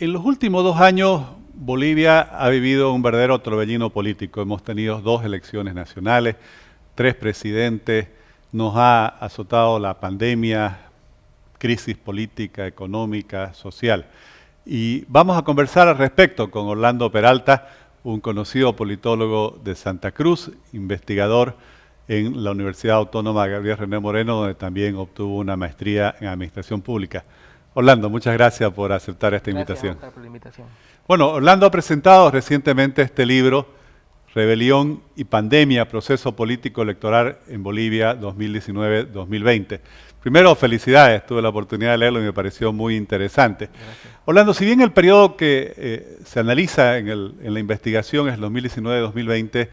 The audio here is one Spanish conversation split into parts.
En los últimos 2 años, Bolivia ha vivido un verdadero torbellino político. Hemos tenido 2 elecciones nacionales, 3 presidentes, nos ha azotado la pandemia, crisis política, económica, social. Y vamos a conversar al respecto con Orlando Peralta, un conocido politólogo de Santa Cruz, investigador en la Universidad Autónoma Gabriel René Moreno, donde también obtuvo una maestría en Administración Pública. Orlando, muchas gracias por aceptar esta invitación. Gracias, Oscar, por la invitación. Bueno, Orlando ha presentado recientemente este libro, Rebelión y Pandemia, Proceso Político Electoral en Bolivia 2019-2020. Primero, felicidades, tuve la oportunidad de leerlo y me pareció muy interesante. Gracias. Orlando, si bien el periodo que se analiza en la investigación es 2019-2020,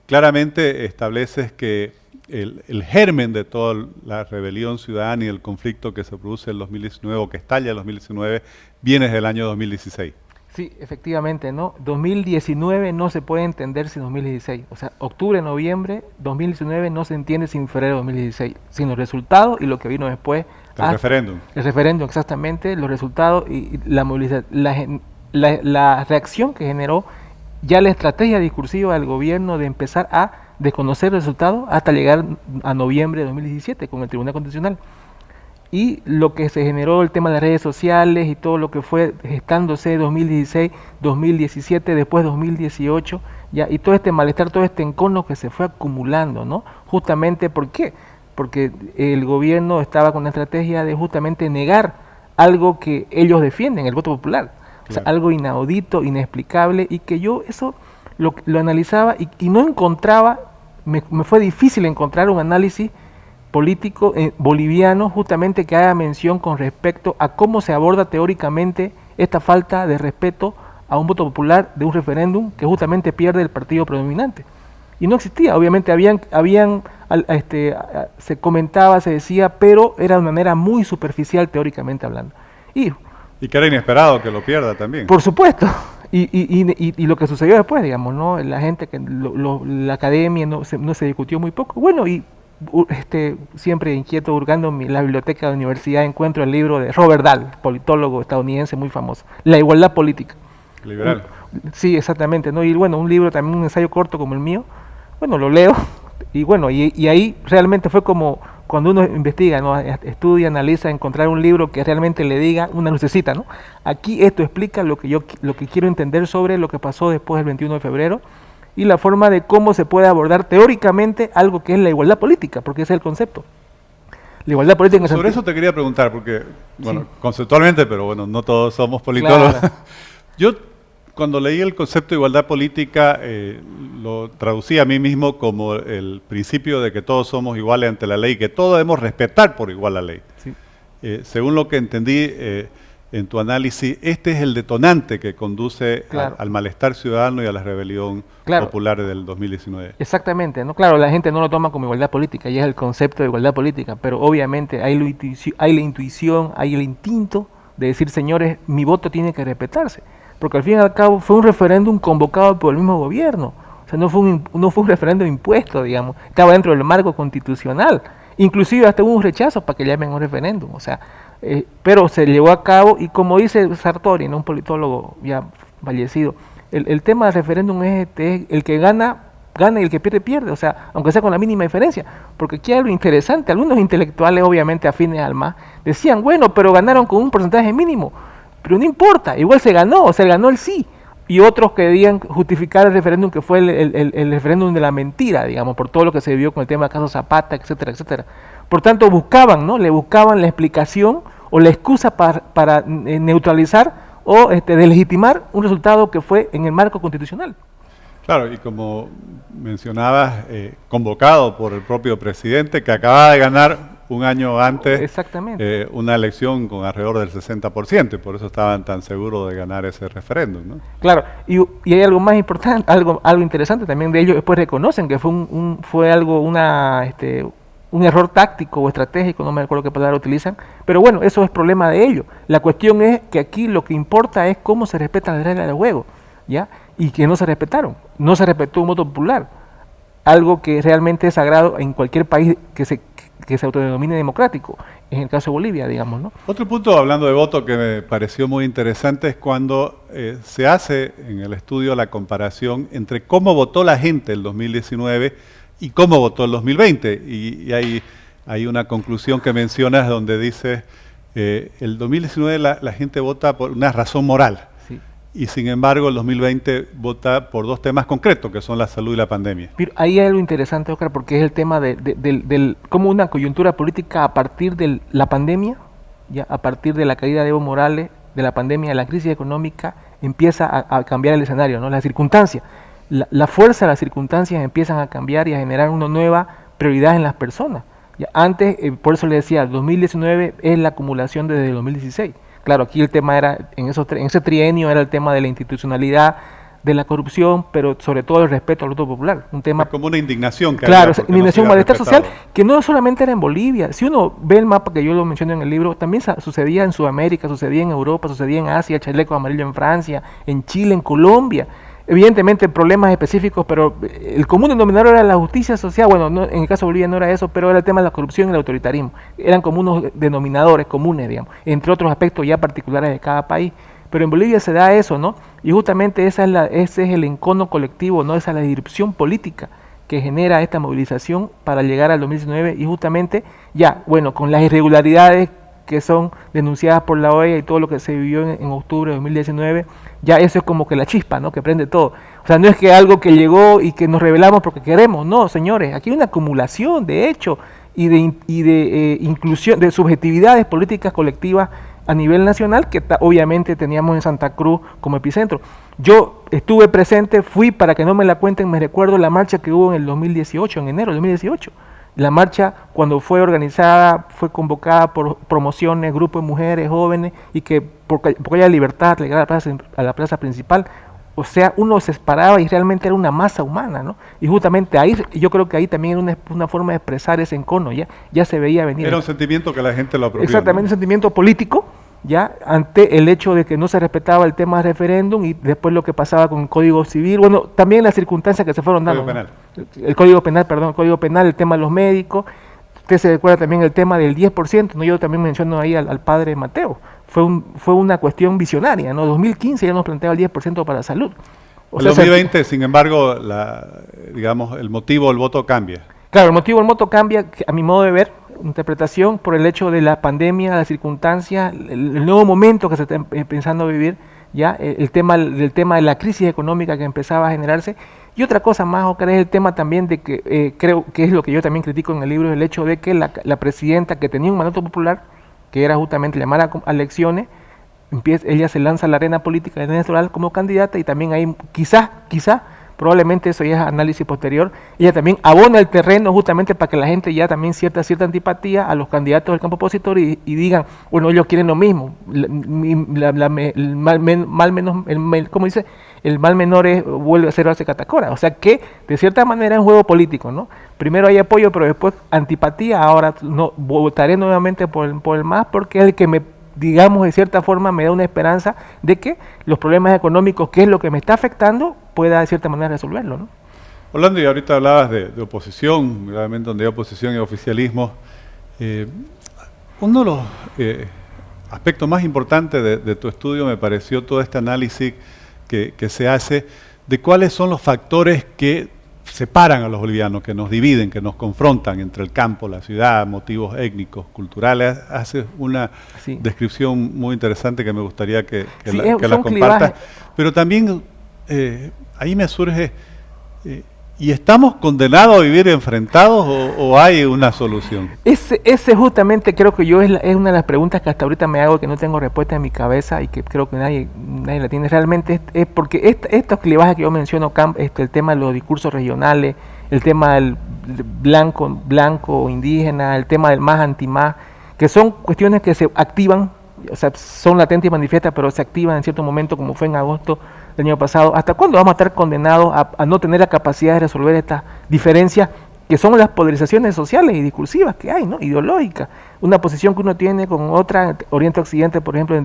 claramente estableces que el germen de toda la rebelión ciudadana y el conflicto que se produce en 2019 o que estalla en 2019 viene desde el año 2016. Sí, efectivamente, ¿no? 2019 no se puede entender sin 2016. O sea, octubre, noviembre, 2019 no se entiende sin febrero de 2016, sin los resultados y lo que vino después. El referéndum. El referéndum, exactamente, los resultados y la movilización, la reacción que generó ya la estrategia discursiva del gobierno de empezar a desconocer el resultado hasta llegar a noviembre de 2017 con el Tribunal Constitucional. Y lo que se generó el tema de las redes sociales y todo lo que fue gestándose 2016, 2017, después 2018, ya, y todo este malestar, todo este encono que se fue acumulando, ¿no? Justamente, ¿por qué? Porque el gobierno estaba con la estrategia de justamente negar algo que ellos defienden, el voto popular. Claro. O sea, algo inaudito, inexplicable, y que yo eso lo analizaba y no encontraba, me fue difícil encontrar un análisis político boliviano justamente que haga mención con respecto a cómo se aborda teóricamente esta falta de respeto a un voto popular de un referéndum que justamente pierde el partido predominante. Y no existía, obviamente se comentaba, se decía, pero era de manera muy superficial teóricamente hablando. Y que era inesperado que lo pierda también. Por supuesto. Y lo que sucedió después, digamos, ¿no? La gente, la academia no se discutió muy poco. Bueno, y siempre inquieto, hurgando en la biblioteca de la universidad, encuentro el libro de Robert Dahl, politólogo estadounidense muy famoso, La igualdad política. Liberal. Sí, exactamente, ¿no? Y bueno, un libro también, un ensayo corto como el mío, bueno, lo leo, y bueno, y ahí realmente fue como cuando uno investiga, ¿no? Estudia, analiza, encontrar un libro que realmente le diga una lucecita, ¿no? Aquí esto explica lo que quiero entender sobre lo que pasó después del 21 de febrero, y la forma de cómo se puede abordar teóricamente algo que es la igualdad política, porque ese es el concepto. La igualdad política. Sobre eso te quería preguntar, porque, bueno, sí, conceptualmente, pero bueno, no todos somos politólogos. Claro. Yo, cuando leí el concepto de igualdad política, lo traducí a mí mismo como el principio de que todos somos iguales ante la ley, que todos debemos respetar por igual la ley. Sí. Según lo que entendí en tu análisis, este es el detonante que conduce al malestar ciudadano y a la rebelión popular del 2019. Exactamente, ¿no? Claro, la gente no lo toma como igualdad política, y es el concepto de igualdad política, pero obviamente hay la intuición, hay el instinto de decir, señores, mi voto tiene que respetarse, porque al fin y al cabo fue un referéndum convocado por el mismo gobierno, o sea, no fue un referéndum impuesto, digamos, estaba dentro del marco constitucional, inclusive hasta hubo un rechazo para que llamen un referéndum, o sea, pero se llevó a cabo, y como dice Sartori, ¿no? Un politólogo ya fallecido, el tema del referéndum es el que gana y el que pierde, pierde, o sea, aunque sea con la mínima diferencia, porque aquí hay algo interesante, algunos intelectuales obviamente afines al MAS, decían, bueno, pero ganaron con un porcentaje mínimo, pero no importa, igual se ganó, o sea, ganó el sí, y otros querían justificar el referéndum que fue el referéndum de la mentira, digamos, por todo lo que se vivió con el tema del caso Zapata, etcétera, etcétera. Por tanto, le buscaban la explicación o la excusa para neutralizar o delegitimar un resultado que fue en el marco constitucional. Claro, y como mencionabas, convocado por el propio presidente, que acababa de ganar un año antes una elección con alrededor del 60%, y por eso estaban tan seguros de ganar ese referéndum, ¿no? Claro, y hay algo más importante, algo interesante también de ellos, después reconocen que fue un error táctico o estratégico, no me acuerdo qué palabra utilizan, pero bueno, eso es problema de ellos. La cuestión es que aquí lo que importa es cómo se respetan las reglas del juego, ¿ya? Y que no se respetaron, no se respetó un voto popular, algo que realmente es sagrado en cualquier país que se autodenomine democrático, en el caso de Bolivia, digamos, ¿no? Otro punto, hablando de voto, que me pareció muy interesante es cuando se hace en el estudio la comparación entre cómo votó la gente el 2019 y cómo votó el 2020. Y hay una conclusión que mencionas donde dice, el 2019 la gente vota por una razón moral. Sí. Y sin embargo el 2020 vota por dos temas concretos, que son la salud y la pandemia. Pero ahí hay algo interesante, Oscar, porque es el tema del cómo una coyuntura política a partir de la pandemia, ya a partir de la caída de Evo Morales, de la pandemia, de la crisis económica, empieza a cambiar el escenario, ¿no? Las circunstancias, la fuerza de las circunstancias empiezan a cambiar y a generar una nueva prioridad en las personas. Ya, antes, por eso le decía, 2019 es la acumulación desde el 2016. Claro, aquí el tema era, en ese trienio era el tema de la institucionalidad, de la corrupción, pero sobre todo el respeto al voto popular. Un tema, es como una indignación. Que claro, había indignación, no malestar social, que no solamente era en Bolivia. Si uno ve el mapa, que yo lo menciono en el libro, también sucedía en Sudamérica, sucedía en Europa, sucedía en Asia, chaleco amarillo en Francia, en Chile, en Colombia. Evidentemente problemas específicos, pero el común denominador era la justicia social. Bueno, no, en el caso de Bolivia no era eso, pero era el tema de la corrupción y el autoritarismo. Eran como unos denominadores comunes, digamos, entre otros aspectos ya particulares de cada país. Pero en Bolivia se da eso, ¿no? Y justamente ese es el encono colectivo, ¿no? Esa es la disrupción política que genera esta movilización para llegar al 2019 y justamente ya, bueno, con las irregularidades que son denunciadas por la OEA y todo lo que se vivió en octubre de 2019, ya eso es como que la chispa, ¿no? Que prende todo. O sea, no es que algo que llegó y que nos revelamos porque queremos, no, señores, aquí hay una acumulación de hechos y de inclusión, de subjetividades políticas colectivas a nivel nacional que obviamente teníamos en Santa Cruz como epicentro. Yo estuve presente, fui, para que no me la cuenten, me recuerdo la marcha que hubo en el 2018, en enero del 2018. La marcha, cuando fue organizada, fue convocada por promociones, grupos de mujeres, jóvenes, y que porque haya libertad, llegar a la plaza principal, o sea, uno se paraba y realmente era una masa humana, ¿no? Y justamente ahí, yo creo que ahí también era una forma de expresar ese encono, ya se veía venir. Era un sentimiento que la gente lo apropió. Exactamente, ¿no? Un sentimiento político, ya, ante el hecho de que no se respetaba el tema del referéndum y después lo que pasaba con el Código Civil, bueno, también las circunstancias que se fueron dando. El Código Penal, el tema de los médicos. Usted se recuerda también el tema del 10%, ¿no? Yo también menciono ahí al padre Mateo. Fue una cuestión visionaria, ¿no? 2015 ya nos planteaba el 10% para salud. En 2020, sin embargo, digamos, el motivo del voto cambia. Claro, el motivo del voto cambia, a mi modo de ver, interpretación, por el hecho de la pandemia, la circunstancia, el nuevo momento que se está empezando a vivir, ya el tema de la crisis económica que empezaba a generarse. Y otra cosa más, Oscar, es el tema también de que creo que es lo que yo también critico en el libro, el hecho de que la presidenta, que tenía un mandato popular, que era justamente llamar a elecciones, ella se lanza a la arena política electoral como candidata y también ahí quizás, probablemente eso ya es análisis posterior, ella también abona el terreno justamente para que la gente ya también cierta antipatía a los candidatos del campo opositor y digan, bueno, ellos quieren lo mismo, el mal menor vuelve a cerrarse catacora, o sea que de cierta manera es un juego político, ¿no? Primero hay apoyo, pero después antipatía, ahora no votaré nuevamente por el MAS porque es el que digamos, de cierta forma me da una esperanza de que los problemas económicos, que es lo que me está afectando, pueda de cierta manera resolverlo, ¿no? Orlando, y ahorita hablabas de oposición, realmente donde hay oposición y oficialismo. Uno de los aspectos más importantes de tu estudio me pareció todo este análisis que se hace de cuáles son los factores que separan a los bolivianos, que nos dividen, que nos confrontan entre el campo, la ciudad, motivos étnicos, culturales. Haces una descripción muy interesante que me gustaría que la compartas. Pero también ahí me surge, ¿y estamos condenados a vivir enfrentados o hay una solución? Ese justamente creo que yo es una de las preguntas que hasta ahorita me hago, que no tengo respuesta en mi cabeza y que creo que nadie la tiene realmente, es porque estos clivajes que yo menciono, el tema de los discursos regionales, el tema del blanco indígena, el tema del más anti-más, que son cuestiones que se activan, o sea, son latentes y manifiestas, pero se activan en cierto momento, como fue en agosto del año pasado. ¿Hasta cuándo vamos a estar condenados a no tener la capacidad de resolver estas diferencias que son las polarizaciones sociales y discursivas que hay, ¿no? Ideológicas? Una posición que uno tiene con otra, Oriente-Occidente, por ejemplo,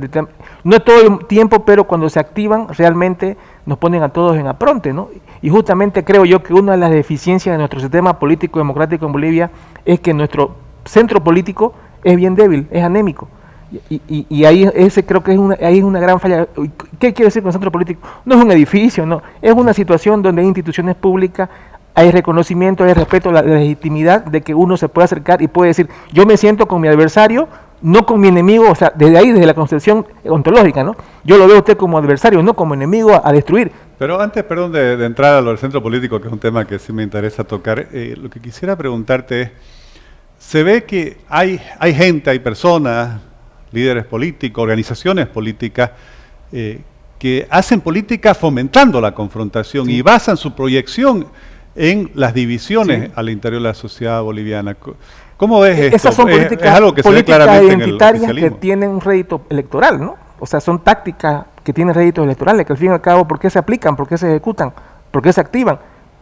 no es todo el tiempo, pero cuando se activan realmente nos ponen a todos en apronte, ¿no? Y justamente creo yo que una de las deficiencias de nuestro sistema político democrático en Bolivia es que nuestro centro político es bien débil, es anémico. Y ahí ese creo que ahí es una gran falla. ¿Qué quiere decir con centro político? No es un edificio, no, es una situación donde hay instituciones públicas, hay reconocimiento, hay respeto, la legitimidad de que uno se puede acercar y puede decir, yo me siento con mi adversario, no con mi enemigo, o sea, desde ahí, desde la concepción ontológica, ¿no? Yo lo veo a usted como adversario, no como enemigo a destruir. Pero antes, perdón, de entrar a lo del centro político, que es un tema que sí me interesa tocar, lo que quisiera preguntarte es, se ve que hay gente, hay personas, líderes políticos, organizaciones políticas, que hacen política fomentando la confrontación y basan su proyección en las divisiones al interior de la sociedad boliviana. ¿Cómo ves esto? Esas son políticas, es algo que se ve claramente identitarias en el que tienen un rédito electoral, ¿no? O sea, son tácticas que tienen réditos electorales, que al fin y al cabo, ¿por qué se aplican? ¿Por qué se ejecutan? ¿Por qué se activan?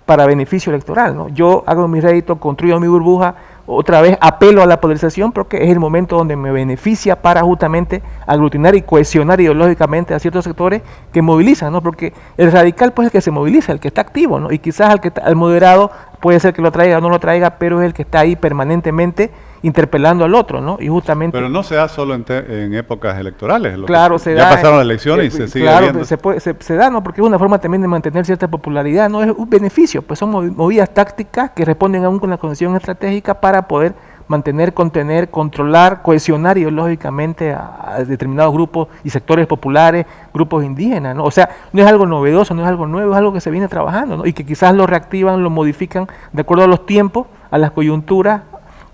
Para beneficio electoral, ¿no? Yo hago mi rédito, construyo mi burbuja, otra vez apelo a la polarización porque es el momento donde me beneficia para justamente aglutinar y cohesionar ideológicamente a ciertos sectores que movilizan, ¿no? Porque el radical pues es el que se moviliza, el que está activo, ¿no? Y quizás al moderado puede ser que lo traiga o no lo traiga, pero es el que está ahí permanentemente interpelando al otro, ¿no? Y justamente... Pero no se da solo en épocas electorales. Claro, se da. Ya pasaron las elecciones y se sigue viendo. Claro, se da, ¿no? Porque es una forma también de mantener cierta popularidad, ¿no? Es un beneficio, pues son movidas tácticas que responden aún con la condición estratégica para poder mantener, contener, controlar, cohesionar ideológicamente a determinados grupos y sectores populares, grupos indígenas, ¿no? O sea, no es algo novedoso, no es algo nuevo, es algo que se viene trabajando, ¿no? Y que quizás lo reactivan, lo modifican de acuerdo a los tiempos, a las coyunturas,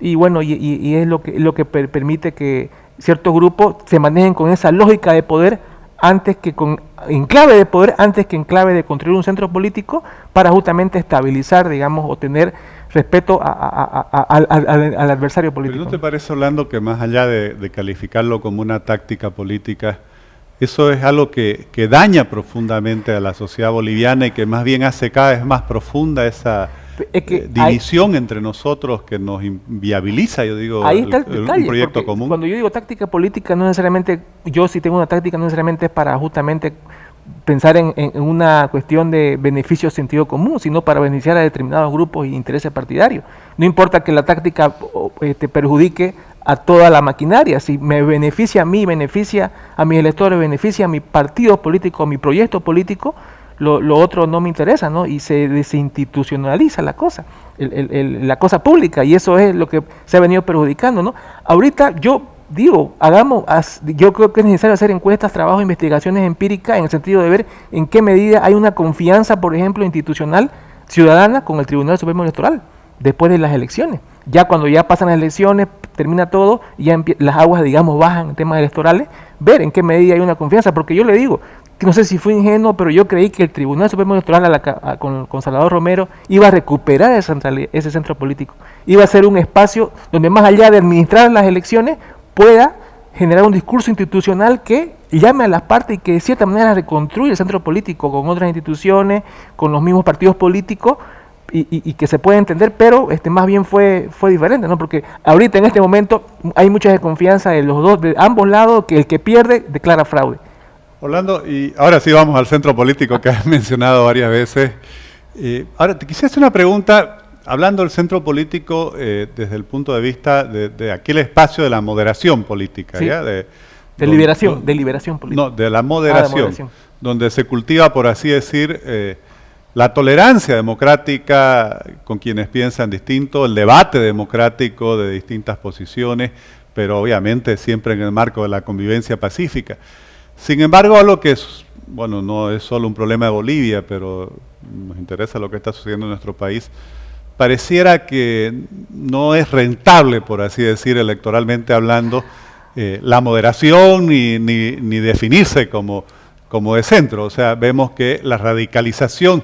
y bueno, y es lo que permite que ciertos grupos se manejen con esa lógica de poder en clave de poder antes que en clave de construir un centro político para justamente estabilizar, digamos, o tener respeto al adversario político. ¿Pero no te parece, Orlando, que más allá de calificarlo como una táctica política, eso es algo que daña profundamente a la sociedad boliviana y que más bien hace cada vez más profunda esa división entre nosotros que nos inviabiliza, yo digo, ahí está el detalle, un proyecto común? Cuando yo digo táctica política, no necesariamente, yo si tengo una táctica, no necesariamente es para justamente pensar en una cuestión de beneficio sentido común, sino para beneficiar a determinados grupos y intereses partidarios. No importa que la táctica perjudique a toda la maquinaria, si me beneficia a mí, beneficia a mis electores, beneficia a mi partido político, a mi proyecto político, lo otro no me interesa, ¿no? Y se desinstitucionaliza la cosa, la cosa pública, y eso es lo que se ha venido perjudicando, ¿no? Ahorita yo digo, yo creo que es necesario hacer encuestas, trabajos, investigaciones empíricas en el sentido de ver en qué medida hay una confianza, por ejemplo, institucional, ciudadana con el Tribunal Supremo Electoral, después de las elecciones. Ya cuando ya pasan las elecciones, termina todo, y ya las aguas, digamos, bajan en temas electorales, ver en qué medida hay una confianza, porque yo le digo, no sé si fui ingenuo, pero yo creí que el Tribunal Supremo Electoral con Salvador Romero iba a recuperar ese centro político, iba a ser un espacio donde más allá de administrar las elecciones pueda generar un discurso institucional que llame a las partes y que de cierta manera reconstruya el centro político con otras instituciones, con los mismos partidos políticos y que se pueda entender, pero más bien fue diferente, ¿no? Porque ahorita en este momento hay mucha desconfianza de ambos lados, que el que pierde declara fraude. Orlando, y ahora sí vamos al centro político que has mencionado varias veces. Ahora, te quisiera hacer una pregunta, hablando del centro político desde el punto de vista de aquel espacio de la moderación política, sí. ¿ya? De liberación política. No, de la moderación, donde se cultiva, por así decir, la tolerancia democrática con quienes piensan distinto, el debate democrático de distintas posiciones, pero obviamente siempre en el marco de la convivencia pacífica. Sin embargo, algo que no es solo un problema de Bolivia, pero nos interesa lo que está sucediendo en nuestro país, pareciera que no es rentable, por así decir, electoralmente hablando, la moderación ni definirse como de centro. O sea, vemos que la radicalización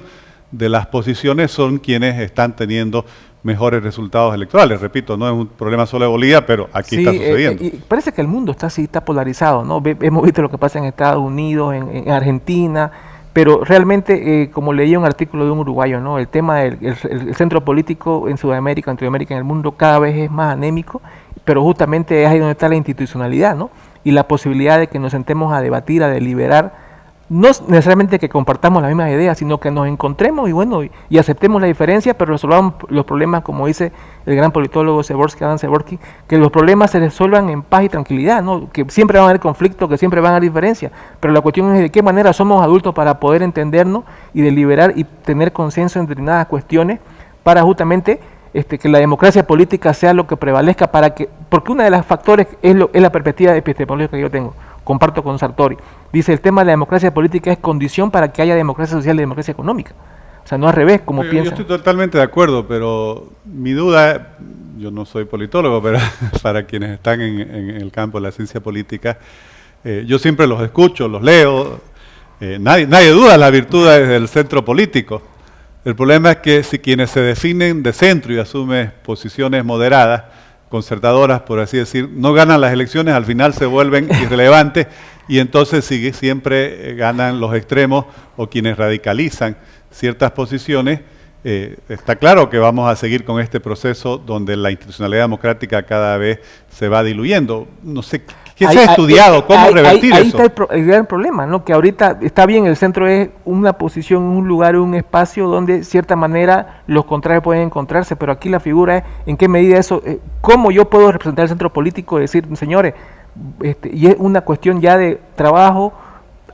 de las posiciones son quienes están teniendo mejores resultados electorales. Repito, no es un problema solo de Bolivia, pero aquí está sucediendo. Y parece que el mundo está polarizado, ¿no? Hemos visto lo que pasa en Estados Unidos, en Argentina, pero realmente, como leía un artículo de un uruguayo, ¿no? El tema del centro político en Sudamérica, en el mundo cada vez es más anémico, pero justamente es ahí donde está la institucionalidad, ¿no? Y la posibilidad de que nos sentemos a debatir, a deliberar no necesariamente que compartamos las mismas ideas, sino que nos encontremos y bueno, y aceptemos la diferencia, pero resolvamos los problemas, como dice el gran politólogo Adam Przeworski, que los problemas se resuelvan en paz y tranquilidad, ¿no? Que siempre van a haber conflictos, que siempre van a haber diferencias, pero la cuestión es de qué manera somos adultos para poder entendernos y deliberar y tener consenso en determinadas cuestiones para justamente que la democracia política sea lo que prevalezca, porque uno de los factores es la perspectiva epistemológica que yo tengo. Comparto con Sartori. Dice, el tema de la democracia política es condición para que haya democracia social y democracia económica. O sea, no al revés, como piensa. Yo estoy totalmente de acuerdo, pero mi duda, yo no soy politólogo, pero para quienes están en el campo de la ciencia política, yo siempre los escucho, los leo, nadie duda de las virtudes del centro político. El problema es que si quienes se definen de centro y asumen posiciones moderadas, concertadoras, por así decir, no ganan las elecciones, al final se vuelven irrelevantes y entonces siempre ganan los extremos o quienes radicalizan ciertas posiciones. Está claro que vamos a seguir con este proceso donde la institucionalidad democrática cada vez se va diluyendo. No sé, ¿qué se ha estudiado? ¿Cómo revertir eso? Ahí está el gran problema, ¿no? Que ahorita está bien, el centro es una posición, un lugar, un espacio donde de cierta manera los contrarios pueden encontrarse, pero aquí la figura es en qué medida eso, cómo yo puedo representar el centro político y decir, señores, y es una cuestión ya de trabajo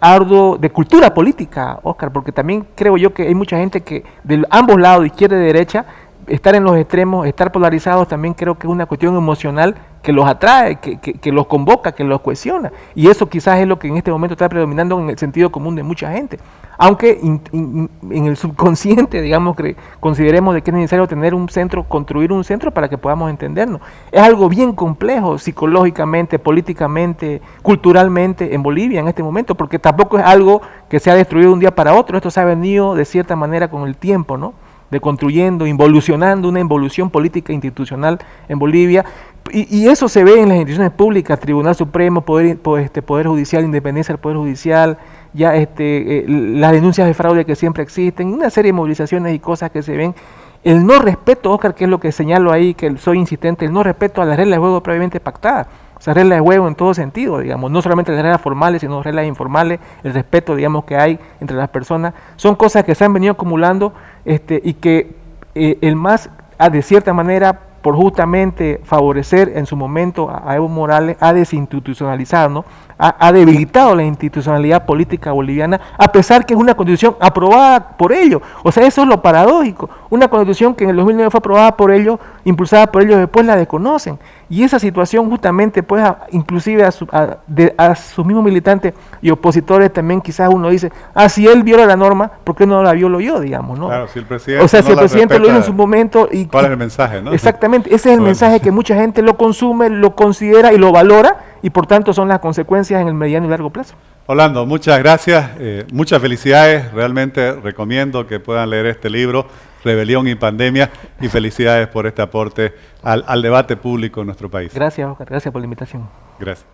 arduo, de cultura política, Oscar, porque también creo yo que hay mucha gente que de ambos lados, izquierda y derecha, estar en los extremos, estar polarizados, también creo que es una cuestión emocional que los atrae, que los convoca, que los cohesiona. Y eso quizás es lo que en este momento está predominando en el sentido común de mucha gente. Aunque en el subconsciente, digamos, consideremos de que es necesario tener un centro, construir un centro para que podamos entendernos. Es algo bien complejo psicológicamente, políticamente, culturalmente en Bolivia en este momento, porque tampoco es algo que se ha destruido de un día para otro. Esto se ha venido de cierta manera con el tiempo, ¿no? De construyendo, involucionando una involución política institucional en Bolivia, y eso se ve en las instituciones públicas, Tribunal Supremo, Poder Judicial, independencia del Poder Judicial, ya las denuncias de fraude que siempre existen, una serie de movilizaciones y cosas que se ven. El no respeto, Oscar, que es lo que señalo ahí, que soy insistente, el no respeto a las reglas de juego previamente pactadas, o sea, reglas de juego en todo sentido, digamos, no solamente las reglas formales, sino reglas informales, el respeto, digamos, que hay entre las personas, son cosas que se han venido acumulando y que el MAS, de cierta manera, por justamente favorecer en su momento a Evo Morales, ha desinstitucionalizado, ¿no? Ha debilitado la institucionalidad política boliviana, a pesar que es una constitución aprobada por ellos. O sea, eso es lo paradójico. Una constitución que en el 2009 fue aprobada por ellos, impulsada por ellos, después la desconocen. Y esa situación justamente, pues, inclusive a sus mismos militantes y opositores también quizás uno dice, si él viola la norma, ¿por qué no la violo yo, digamos, ¿no? Claro, si el presidente, o sea, si el presidente lo hizo en su momento. ¿Cuál es el mensaje, no? Exactamente, ese es el mensaje que mucha gente lo consume, lo considera y lo valora, y por tanto son las consecuencias en el mediano y largo plazo. Orlando, muchas gracias, muchas felicidades, realmente recomiendo que puedan leer este libro, Rebelión y Pandemia, y felicidades por este aporte al debate público en nuestro país. Gracias, Oscar, gracias por la invitación. Gracias.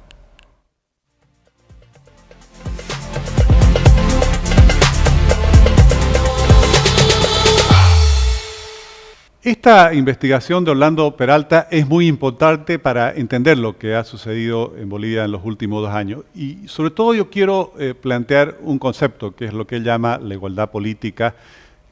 Esta investigación de Orlando Peralta es muy importante para entender lo que ha sucedido en Bolivia en los últimos 2 años. Y sobre todo yo quiero plantear un concepto que es lo que él llama la igualdad política,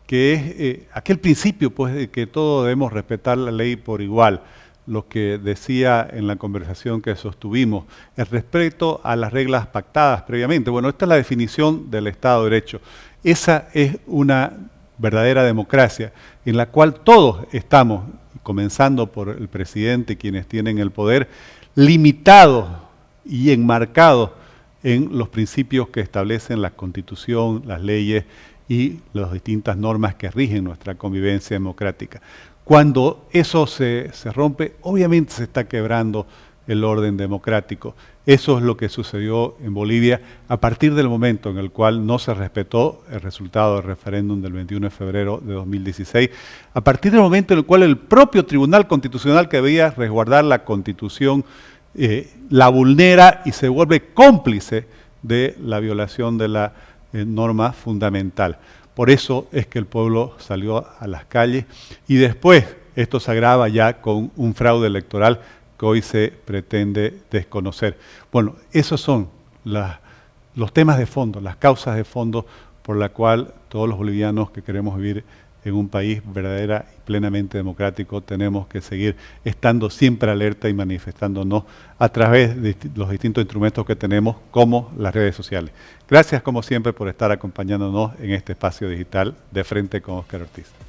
que es aquel principio pues, de que todos debemos respetar la ley por igual. Lo que decía en la conversación que sostuvimos, el respeto a las reglas pactadas previamente. Bueno, esta es la definición del Estado de Derecho. Esa es una verdadera democracia, en la cual todos estamos, comenzando por el presidente, quienes tienen el poder, limitados y enmarcados en los principios que establecen la Constitución, las leyes y las distintas normas que rigen nuestra convivencia democrática. Cuando eso se rompe, obviamente se está quebrando el orden democrático. Eso es lo que sucedió en Bolivia a partir del momento en el cual no se respetó el resultado del referéndum del 21 de febrero de 2016, a partir del momento en el cual el propio Tribunal Constitucional que debía resguardar la Constitución la vulnera y se vuelve cómplice de la violación de la norma fundamental. Por eso es que el pueblo salió a las calles y después esto se agrava ya con un fraude electoral que hoy se pretende desconocer. Bueno, esas son las los temas de fondo, las causas de fondo por la cual todos los bolivianos que queremos vivir en un país verdadera y plenamente democrático tenemos que seguir estando siempre alerta y manifestándonos a través de los distintos instrumentos que tenemos, como las redes sociales. Gracias, como siempre, por estar acompañándonos en este espacio digital de Frente con Óscar Ortiz.